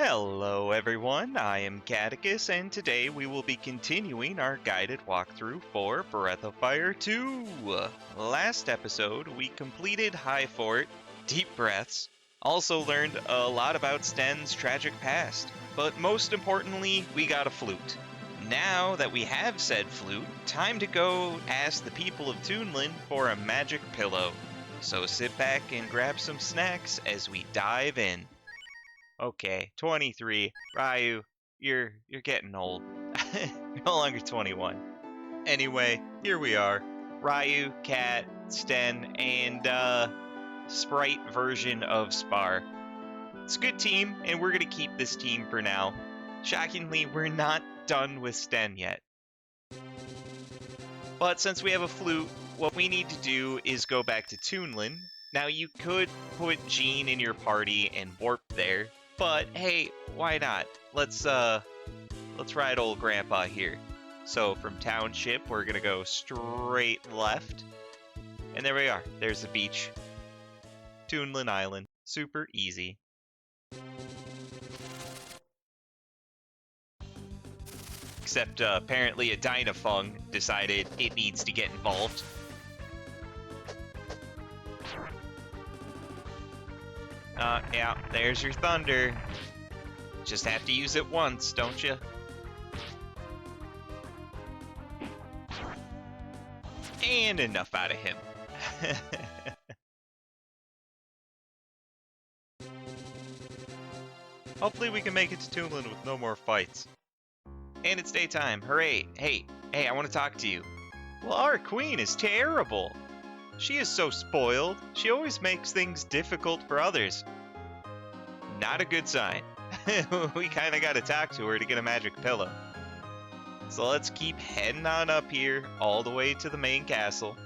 Hello everyone, I am Catechus, and today we will be continuing our guided walkthrough for Breath of Fire 2. Last episode, we completed High Fort, Deep Breaths, also learned a lot about Sten's tragic past, but most importantly, we got a flute. Now that we have said flute, time to go ask the people of Tunlan for a magic pillow. So sit back and grab some snacks as we dive in. Okay, 23. Ryu, you're getting old. You're no longer 21. Anyway, here we are. Ryu, Cat, Sten, and Sprite version of Spar. It's a good team, and we're gonna keep this team for now. Shockingly, we're not done with Sten yet. But since we have a flute, what we need to do is go back to Tunlan. Now you could put Jean in your party and warp there, but hey, why not? Let's ride old Grandpa here. So from Township, we're gonna go straight left, and there we are. There's the beach. Tunlan Island, super easy. Except apparently a Dynafung decided it needs to get involved. Yeah, there's your thunder. Just have to use it once, don't you? And enough out of him. Hopefully we can make it to Tunlan with no more fights. And it's daytime, hooray! Hey, I want to talk to you. Well, our queen is terrible. She is so spoiled. She always makes things difficult for others. Not a good sign. We kind of got to talk to her to get a magic pillow. So let's keep heading on up here, all the way to the main castle.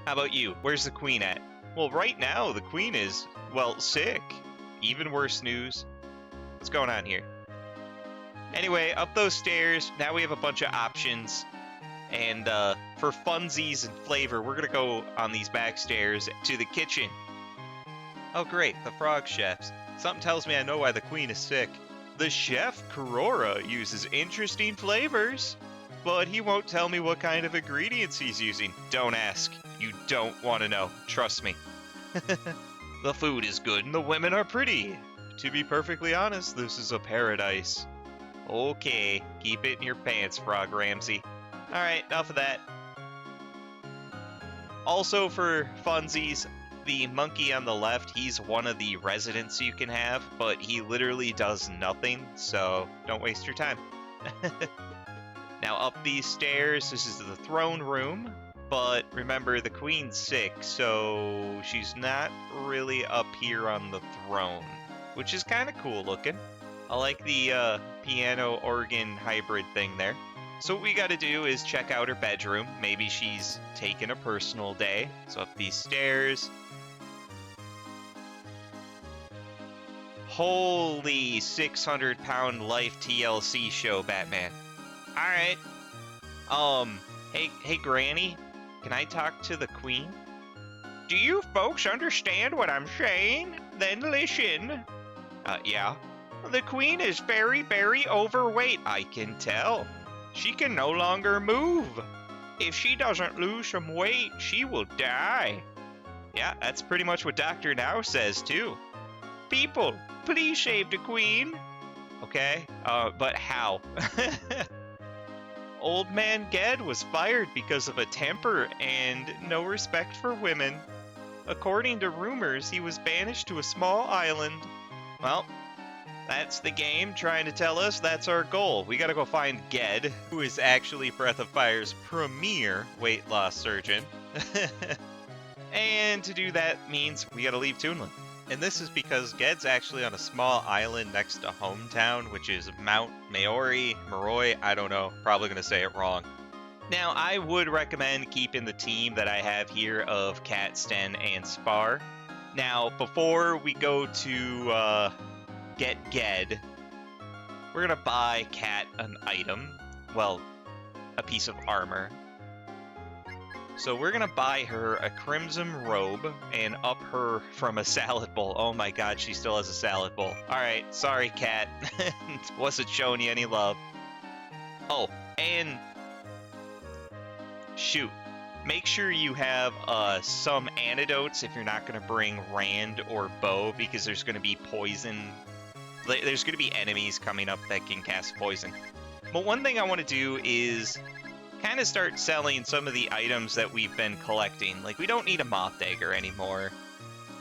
How about you? Where's the queen at? Well, right now, the queen is, well, sick. Even worse news. What's going on here? Anyway, up those stairs, now we have a bunch of options. And for funsies and flavor, we're going to go on these back stairs to the kitchen. Oh great, the frog chefs. Something tells me I know why the queen is sick. The chef, Korora, uses interesting flavors. But he won't tell me what kind of ingredients he's using. Don't ask. You don't want to know. Trust me. The food is good and the women are pretty. To be perfectly honest, this is a paradise. Okay, keep it in your pants, Frog Ramsay. Alright, enough of that. Also for funsies, the monkey on the left, he's one of the residents you can have, but he literally does nothing, so don't waste your time. Now up these stairs, this is the throne room, but remember the queen's sick, so she's not really up here on the throne, which is kind of cool looking. I like the piano organ hybrid thing there. So what we gotta do is check out her bedroom. Maybe she's taking a personal day. So up these stairs. Holy 600-pound life TLC show, Batman. Alright. Hey Granny, can I talk to the queen? Do you folks understand what I'm saying? Then listen. Yeah. The queen is very, very overweight, I can tell. She can no longer move. If she doesn't lose some weight, she will die. Yeah, that's pretty much what Dr. Now says, too. People, please save the queen. Okay, but how? Old man Gedd was fired because of a temper and no respect for women. According to rumors, he was banished to a small island. Well, that's the game trying to tell us that's our goal. We gotta go find Gedd, who is actually Breath of Fire's premier weight loss surgeon. And to do that means we gotta leave Tunlan. And this is because Gedd's actually on a small island next to hometown, which is Mount Maroi, I don't know, probably gonna say it wrong. Now, I would recommend keeping the team that I have here of Cat, Sten, and Spar. Now, before we go to get Gedd, we're gonna buy Cat an item. Well, a piece of armor. So we're gonna buy her a crimson robe and up her from a salad bowl. Oh my god, she still has a salad bowl. Alright, sorry, cat. Wasn't showing you any love. Oh, and shoot. Make sure you have some antidotes if you're not going to bring Rand or Bo, because there's going to be poison. There's going to be enemies coming up that can cast poison. But one thing I want to do is kind of start selling some of the items that we've been collecting. Like, we don't need a moth dagger anymore.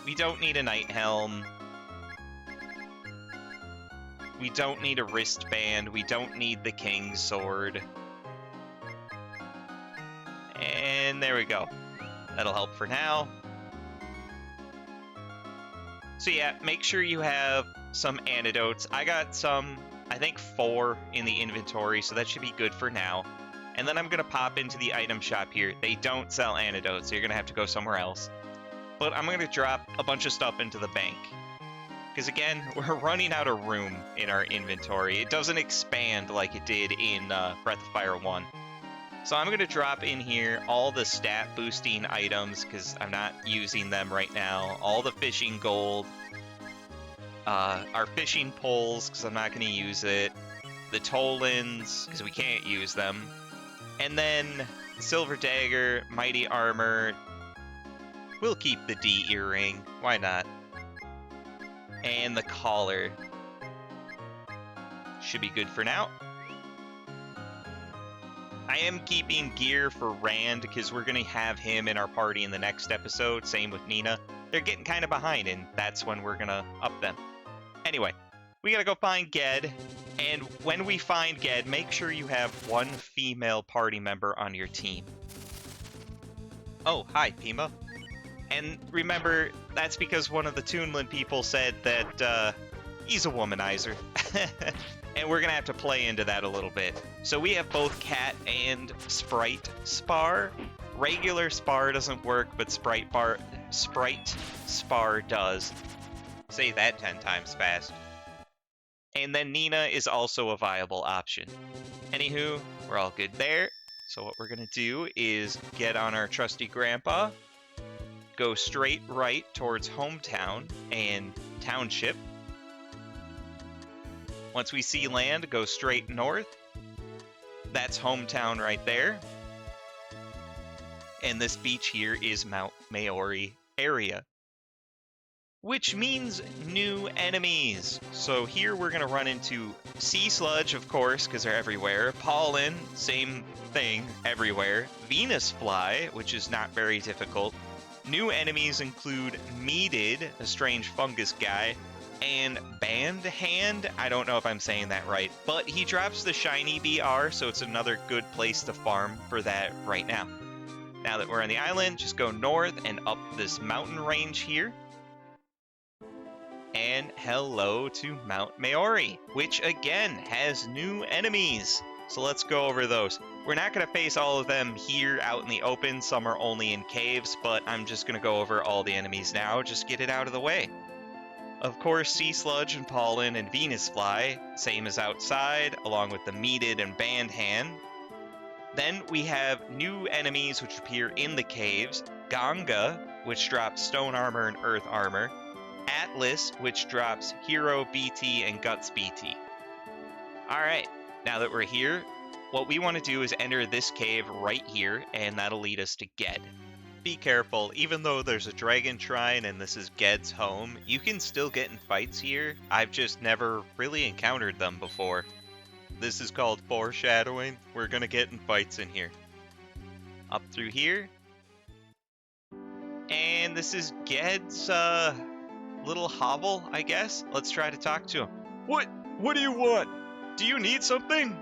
We don't need a night helm. We don't need a wristband. We don't need the king's sword. And there we go. That'll help for now. So yeah, make sure you have some antidotes. I got some, I think 4 in the inventory, so that should be good for now. And then I'm going to pop into the item shop here. They don't sell antidotes, so you're going to have to go somewhere else. But I'm going to drop a bunch of stuff into the bank. Because again, we're running out of room in our inventory. It doesn't expand like it did in Breath of Fire 1. So I'm going to drop in here all the stat boosting items because I'm not using them right now. All the fishing gold. Our fishing poles because I'm not going to use it. The Tolans because we can't use them. And then silver dagger, mighty armor. We'll keep the D earring. Why not? And the collar. Should be good for now. I am keeping gear for Rand because we're going to have him in our party in the next episode. Same with Nina. They're getting kind of behind, and that's when we're going to up them. Anyway, we got to go find Gedd. And when we find Gedd, make sure you have one female party member on your team. Oh, hi, Pima. And remember, that's because one of the Tunlan people said that he's a womanizer. And we're going to have to play into that a little bit. So we have both Cat and Sprite Spar. Regular Spar doesn't work, but Sprite Spar does. Say that 10 times fast. And then Nina is also a viable option. Anywho, we're all good there. So what we're going to do is get on our trusty grandpa, go straight right towards hometown and township. Once we see land, go straight north. That's hometown right there. And this beach here is Mount Maroi area. Which means new enemies. So here we're going to run into sea sludge, of course, because they're everywhere. Pollen, same thing, everywhere. Venus fly, which is not very difficult. New enemies include Meated, a strange fungus guy, and Band Hand. I don't know if I'm saying that right, but he drops the shiny BR, so it's another good place to farm for that right now. Now that we're on the island, just go north and up this mountain range here. And hello to Mount Maroi, which again has new enemies. So let's go over those. We're not going to face all of them here out in the open. Some are only in caves, but I'm just going to go over all the enemies now. Just get it out of the way. Of course, sea sludge and pollen and Venus fly, same as outside, along with the Meated and Band Hand. Then we have new enemies which appear in the caves. Ganga, which drops stone armor and earth armor. Atlas, which drops hero BT and guts BT. Alright, now that we're here, what we want to do is enter this cave right here, and that'll lead us to Gedd. Be careful, even though there's a dragon shrine and this is Gedd's home, you can still get in fights here. I've just never really encountered them before. This is called foreshadowing. We're gonna get in fights in here. Up through here. And this is Gedd's, little hovel, I guess. Let's try to talk to him. What do you want? Do you need something?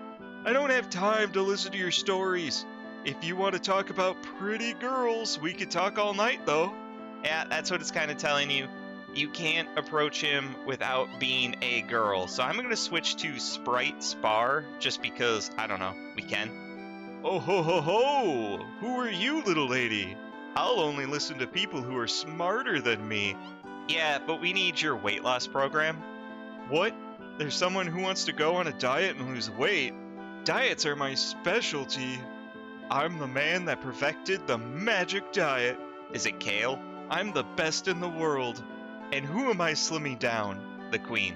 I don't have time to listen to your stories. If you want to talk about pretty girls, we could talk all night, though. Yeah, that's what it's kind of telling you. You can't approach him without being a girl. So I'm going to switch to Sprite Spar, just because, I don't know, we can. Oh ho ho ho! Who are you, little lady? I'll only listen to people who are smarter than me. Yeah, but we need your weight loss program. What? There's someone who wants to go on a diet and lose weight? Diets are my specialty. I'm the man that perfected the magic diet. Is it kale? I'm the best in the world. And who am I slimming down? The queen.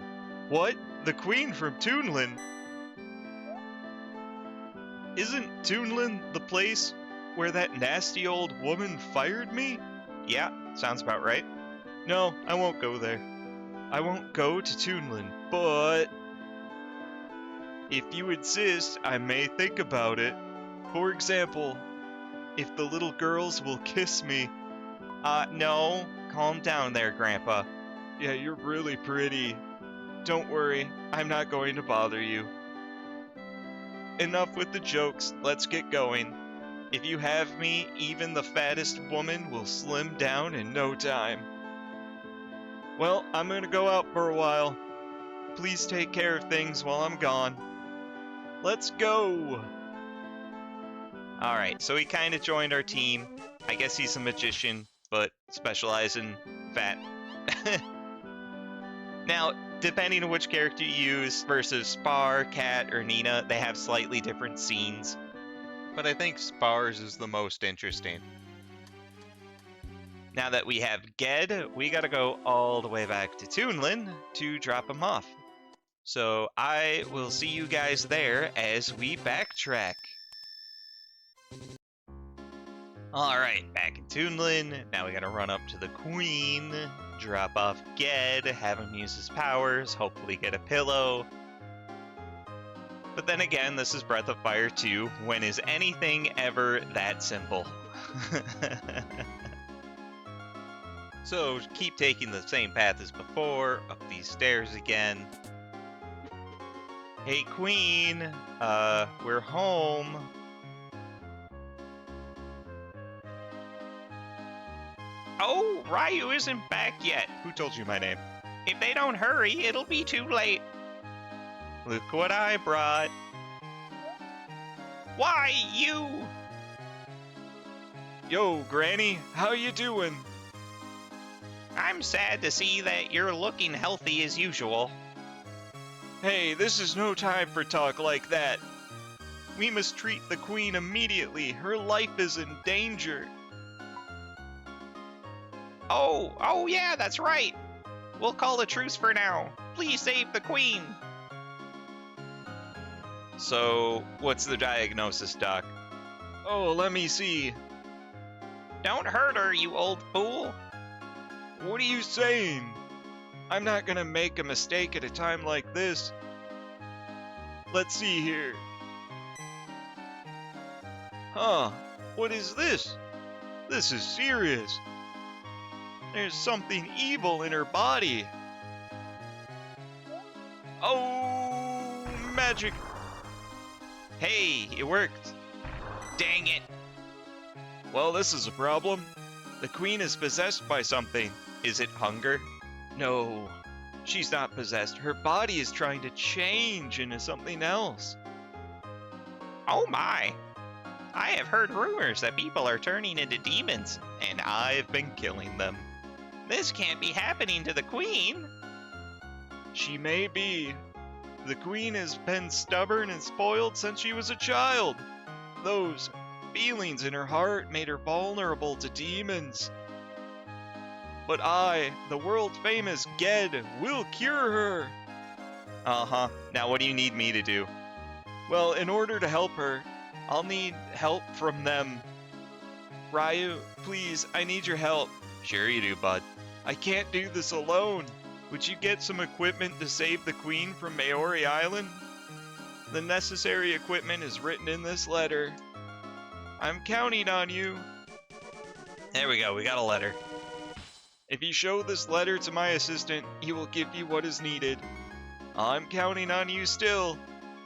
What? The queen from Tunlan? Isn't Tunlan the place where that nasty old woman fired me? Yeah, sounds about right. No, I won't go there. I won't go to Tunlan, but if you insist, I may think about it. For example, if the little girls will kiss me. No. Calm down there, Grandpa. Yeah, you're really pretty. Don't worry, I'm not going to bother you. Enough with the jokes, let's get going. If you have me, even the fattest woman will slim down in no time. Well, I'm gonna go out for a while. Please take care of things while I'm gone. Let's go! Alright, so he kinda joined our team. I guess he's a magician, but specializes in fat. Now, depending on which character you use versus Spar, Cat, or Nina, they have slightly different scenes. But I think Spar's is the most interesting. Now that we have Gedd, we gotta go all the way back to Tunlan to drop him off. So I will see you guys there as we backtrack. Alright, back in Tunlan. Now we gotta run up to the Queen, drop off Gedd, have him use his powers, hopefully get a pillow. But then again, this is Breath of Fire 2. When is anything ever that simple? So keep taking the same path as before, up these stairs again. Hey Queen, we're home. Oh, Ryu isn't back yet. Who told you my name? If they don't hurry, it'll be too late. Look what I brought. Why, you? Yo, Granny, how you doing? I'm sad to see that you're looking healthy as usual. Hey, this is no time for talk like that. We must treat the Queen immediately. Her life is in danger. Oh yeah, that's right. We'll call a truce for now. Please save the Queen. So, what's the diagnosis, Doc? Oh, let me see. Don't hurt her, you old fool. What are you saying? I'm not gonna make a mistake at a time like this. Let's see here. Huh, what is this? This is serious. There's something evil in her body. Oh, magic. Hey, it worked. Dang it. Well, this is a problem. The Queen is possessed by something. Is it hunger? No, she's not possessed. Her body is trying to change into something else. Oh my. I have heard rumors that people are turning into demons, and I've been killing them. This can't be happening to the Queen. She may be. The Queen has been stubborn and spoiled since she was a child. Those feelings in her heart made her vulnerable to demons. But I, the world-famous Gedd, will cure her. Uh-huh. Now what do you need me to do? Well, in order to help her, I'll need help from them. Ryu, please, I need your help. Sure you do, bud. I can't do this alone. Would you get some equipment to save the Queen from Maroi Island? The necessary equipment is written in this letter. I'm counting on you. There we go, we got a letter. If you show this letter to my assistant, he will give you what is needed. I'm counting on you still.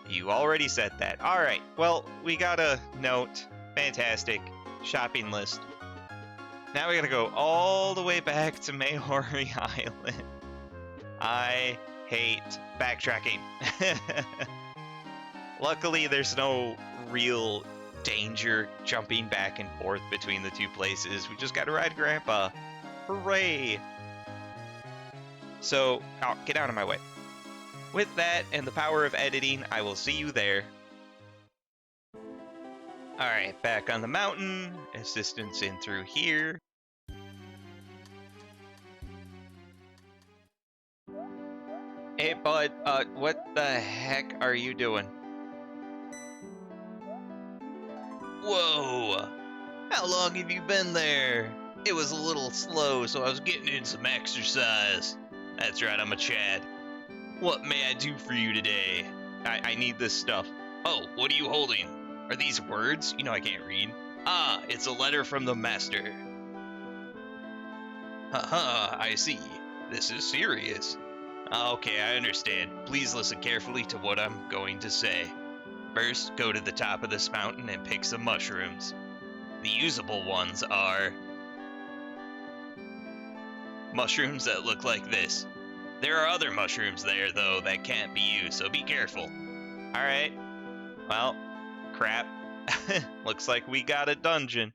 You already said that. Alright, well, we got a note. Fantastic. Shopping list. Now we gotta go all the way back to Maroi Island. I hate backtracking. Luckily, there's no real danger jumping back and forth between the two places. We just gotta ride Grandpa. Hooray! So, get out of my way. With that and the power of editing, I will see you there. Alright, back on the mountain. Assistance in through here. Hey, bud, what the heck are you doing? Whoa! How long have you been there? It was a little slow, so I was getting in some exercise. That's right, I'm a Chad. What may I do for you today? I need this stuff. Oh, what are you holding? Are these words? You know I can't read. Ah, it's a letter from the master. Haha, I see. This is serious. Okay, I understand. Please listen carefully to what I'm going to say. First, go to the top of this mountain and pick some mushrooms. The usable ones are mushrooms that look like this. There are other mushrooms there, though, that can't be used, so be careful. Alright. Well, crap. Looks like we got a dungeon.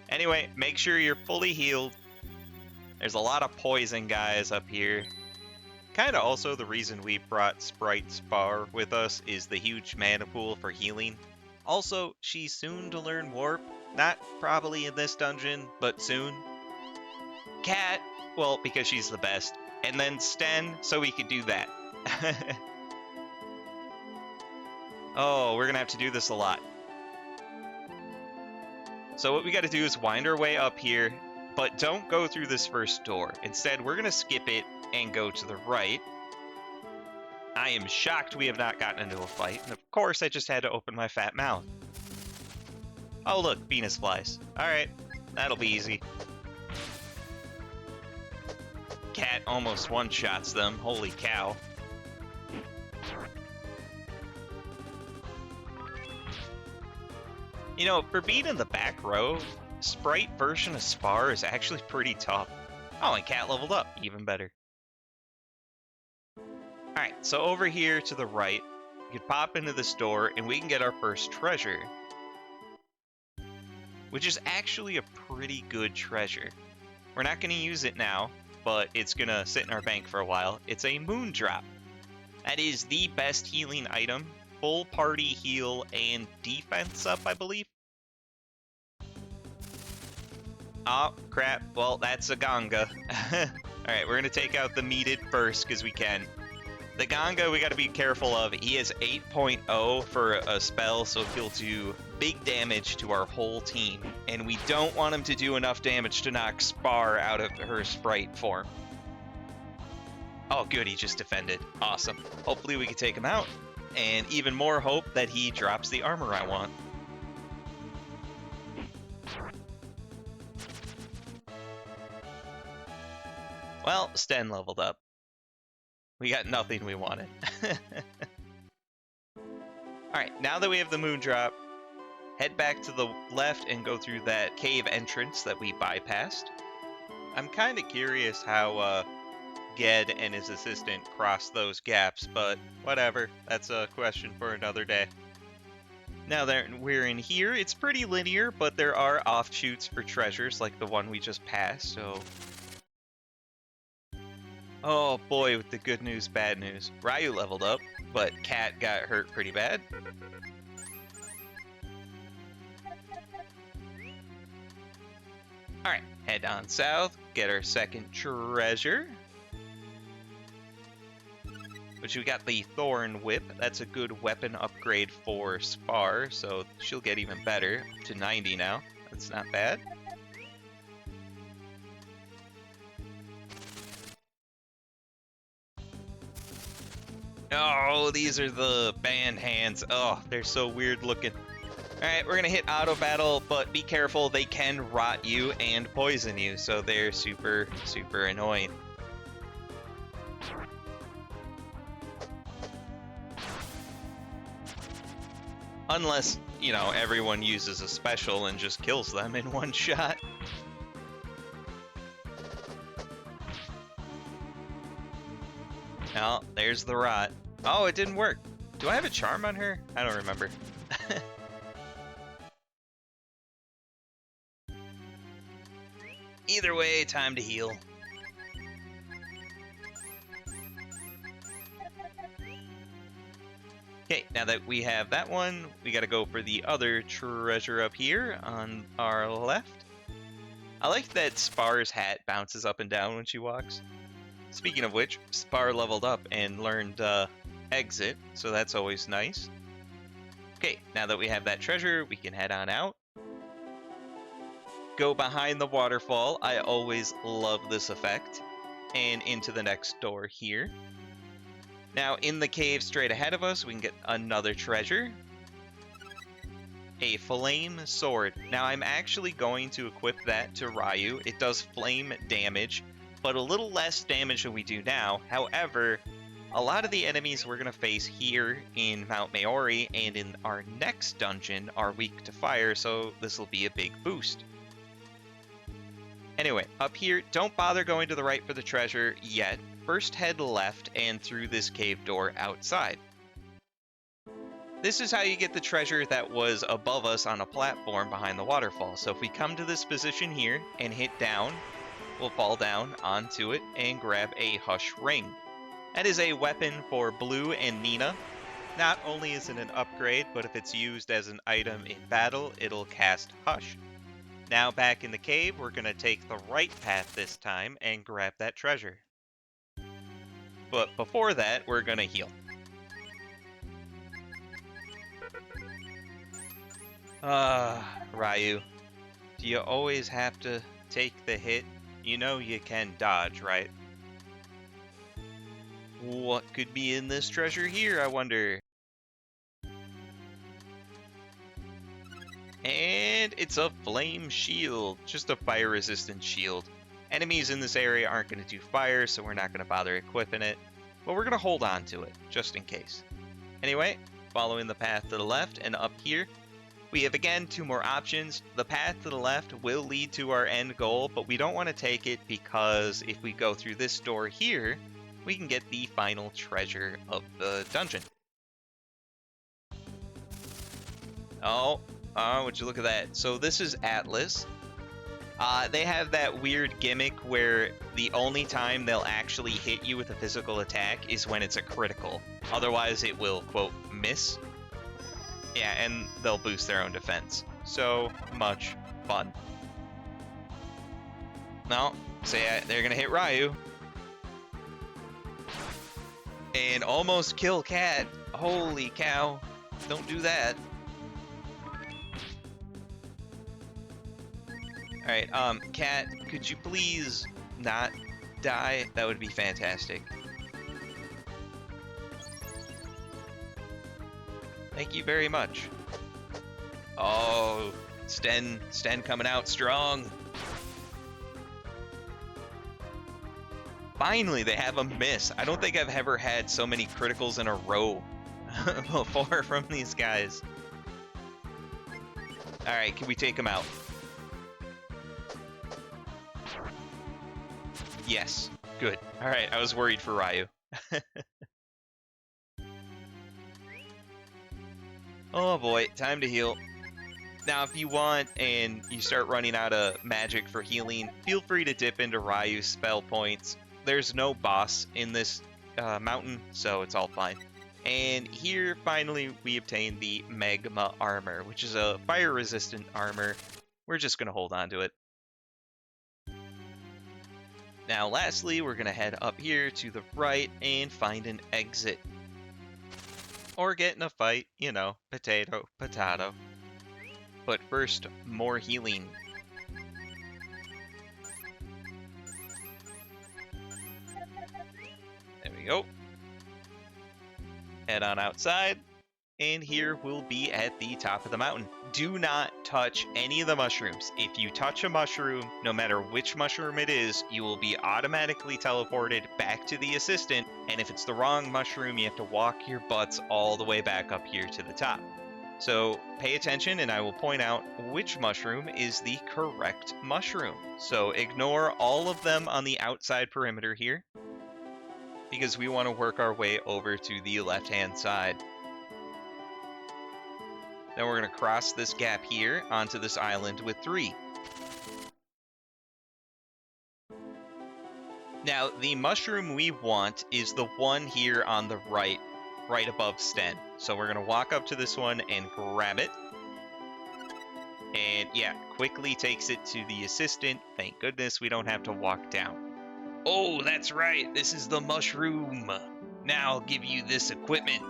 Anyway, make sure you're fully healed. There's a lot of poison guys up here. Kinda also the reason we brought Sprite Spar with us is the huge mana pool for healing. Also, she's soon to learn Warp. Not probably in this dungeon, but soon. Cat, well, because she's the best. And then Sten, so we could do that. Oh, we're gonna have to do this a lot. So what we gotta do is wind our way up here, but don't go through this first door. Instead, we're gonna skip it and go to the right. I am shocked we have not gotten into a fight, and of course I just had to open my fat mouth. Oh look, Venus flies. Alright, that'll be easy. Cat almost one-shots them, holy cow. You know, for being in the back row, Sprite version of Spar is actually pretty tough. Oh, and Cat leveled up, even better. Alright, so over here to the right, we can pop into this door and we can get our first treasure. Which is actually a pretty good treasure. We're not going to use it now, but it's going to sit in our bank for a while. It's a moon drop. That is the best healing item. Full party heal and defense up, I believe. Oh, crap. Well, that's a Ganga. Alright, we're going to take out the meated first because we can. The Ganga we got to be careful of. He has 8.0 for a spell, so he'll do big damage to our whole team. And we don't want him to do enough damage to knock Spar out of her Sprite form. Oh, good, he just defended. Awesome. Hopefully we can take him out. And even more hope that he drops the armor I want. Well, Sten leveled up. We got nothing we wanted. Alright, now that we have the moon drop, head back to the left and go through that cave entrance that we bypassed. I'm kind of curious how Gedd and his assistant crossed those gaps, but whatever. That's a question for another day. Now that we're in here, it's pretty linear, but there are offshoots for treasures like the one we just passed, so... Oh boy, with the good news, bad news. Ryu leveled up, but Cat got hurt pretty bad. Alright, head on south, get our second treasure. Which we got the Thorn Whip. That's a good weapon upgrade for Spar, so she'll get even better. Up to 90 now. That's not bad. Oh, these are the band hands. Oh, they're so weird looking. Alright, we're gonna hit auto battle, but be careful, they can rot you and poison you, so they're super, super annoying. Unless, you know, everyone uses a special and just kills them in one shot. Oh, there's the rot. Oh, it didn't work. Do I have a charm on her? I don't remember. Either way, time to heal. Okay, now that we have that one, we gotta go for the other treasure up here on our left. I like that Spar's hat bounces up and down when she walks. Speaking of which, Spar leveled up and learned exit, so that's always nice. Okay, now that we have that treasure, we can head on out. Go behind the waterfall. I always love this effect. And into the next door here. Now, in the cave straight ahead of us, we can get another treasure. A flame sword. Now, I'm actually going to equip that to Ryu. It does flame damage, but a little less damage than we do now. However, a lot of the enemies we're going to face here in Mount Maroi and in our next dungeon are weak to fire, so this will be a big boost. Anyway, up here, don't bother going to the right for the treasure yet. First head left and through this cave door outside. This is how you get the treasure that was above us on a platform behind the waterfall. So if we come to this position here and hit down, we'll fall down onto it and grab a Hush Ring. That is a weapon for Blue and Nina. Not only is it an upgrade, but if it's used as an item in battle, it'll cast Hush. Now back in the cave, we're going to take the right path this time and grab that treasure. But before that, we're going to heal. Ryu, do you always have to take the hit? You know you can dodge, right? What could be in this treasure here, I wonder? And it's a flame shield, just a fire-resistant shield. Enemies in this area aren't going to do fire, so we're not going to bother equipping it. But we're going to hold on to it, just in case. Anyway, following the path to the left and up here, we have again 2 more options. The path to the left will lead to our end goal, but we don't want to take it because if we go through this door here, we can get the final treasure of the dungeon. Oh, would you look at that? So this is Atlas. They have that weird gimmick where the only time they'll actually hit you with a physical attack is when it's a critical. Otherwise, it will, quote, miss. Yeah, and they'll boost their own defense. So much fun. No, say they're gonna hit Ryu. And almost kill Cat. Holy cow. Don't do that. Alright, Cat, could you please not die? That would be fantastic. Thank you very much. Oh, Sten coming out strong. Finally, they have a miss. I don't think I've ever had so many criticals in a row before from these guys. Alright, can we take them out? Yes, good. Alright, I was worried for Ryu. Oh boy, time to heal. Now, if you want and you start running out of magic for healing, feel free to dip into Ryu's spell points. There's no boss in this mountain, so it's all fine. And here, finally, we obtain the Magma Armor, which is a fire-resistant armor. We're just going to hold on to it. Now, lastly, we're going to head up here to the right and find an exit. Or get in a fight, you know, potato, potato. But first, more healing. There we go. Head on outside, and here we'll be at the top of the mountain. Do not touch any of the mushrooms. If you touch a mushroom, no matter which mushroom it is, you will be automatically teleported back to the assistant, and if it's the wrong mushroom, you have to walk your butts all the way back up here to the top. So pay attention, and I will point out which mushroom is the correct mushroom. So ignore all of them on the outside perimeter here, because we want to work our way over to the left-hand side. Then we're going to cross this gap here onto this island with 3. Now, the mushroom we want is the one here on the right. right above Sten. So we're going to walk up to this one and grab it. And yeah, quickly takes it to the assistant. Thank goodness we don't have to walk down. Oh, that's right. This is the mushroom. Now I'll give you this equipment.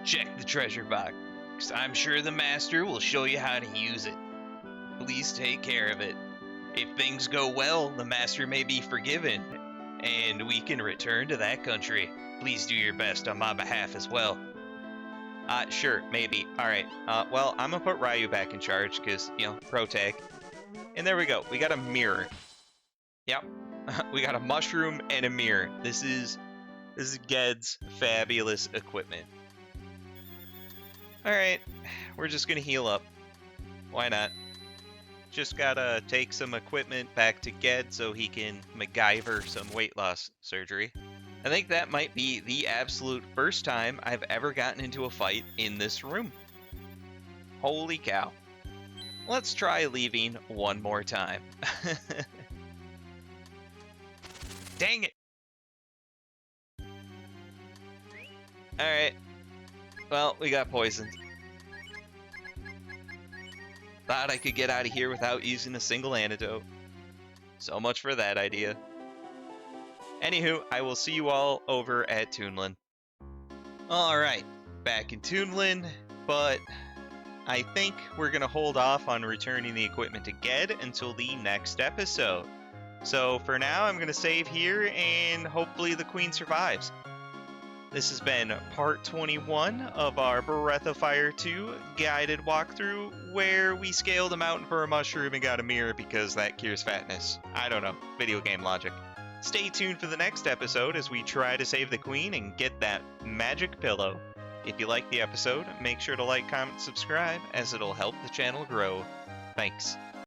Check the treasure box. I'm sure the master will show you how to use it. Please take care of it. If things go well, the master may be forgiven, and we can return to that country. Please do your best on my behalf as well. Sure, maybe. Alright, well, I'm gonna put Ryu back in charge, because, you know, pro tag. And there we go, we got a mirror. Yep, we got a mushroom and a mirror. This is Gedd's fabulous equipment. Alright, we're just gonna heal up. Why not? Just gotta take some equipment back to Gedd so he can MacGyver some weight loss surgery. I think that might be the absolute first time I've ever gotten into a fight in this room. Holy cow. Let's try leaving one more time. Dang it! Alright. Well, we got poisoned. Thought I could get out of here without using a single antidote. So much for that idea. Anywho, I will see you all over at Tunlan. Alright, back in Tunlan, but I think we're going to hold off on returning the equipment to Gedd until the next episode. So for now, I'm going to save here, and hopefully the Queen survives. This has been part 21 of our Breath of Fire 2 guided walkthrough, where we scaled a mountain for a mushroom and got a mirror because that cures fatness. I don't know, video game logic. Stay tuned for the next episode as we try to save the Queen and get that magic pillow. If you like the episode, make sure to like, comment, subscribe, as it'll help the channel grow. Thanks.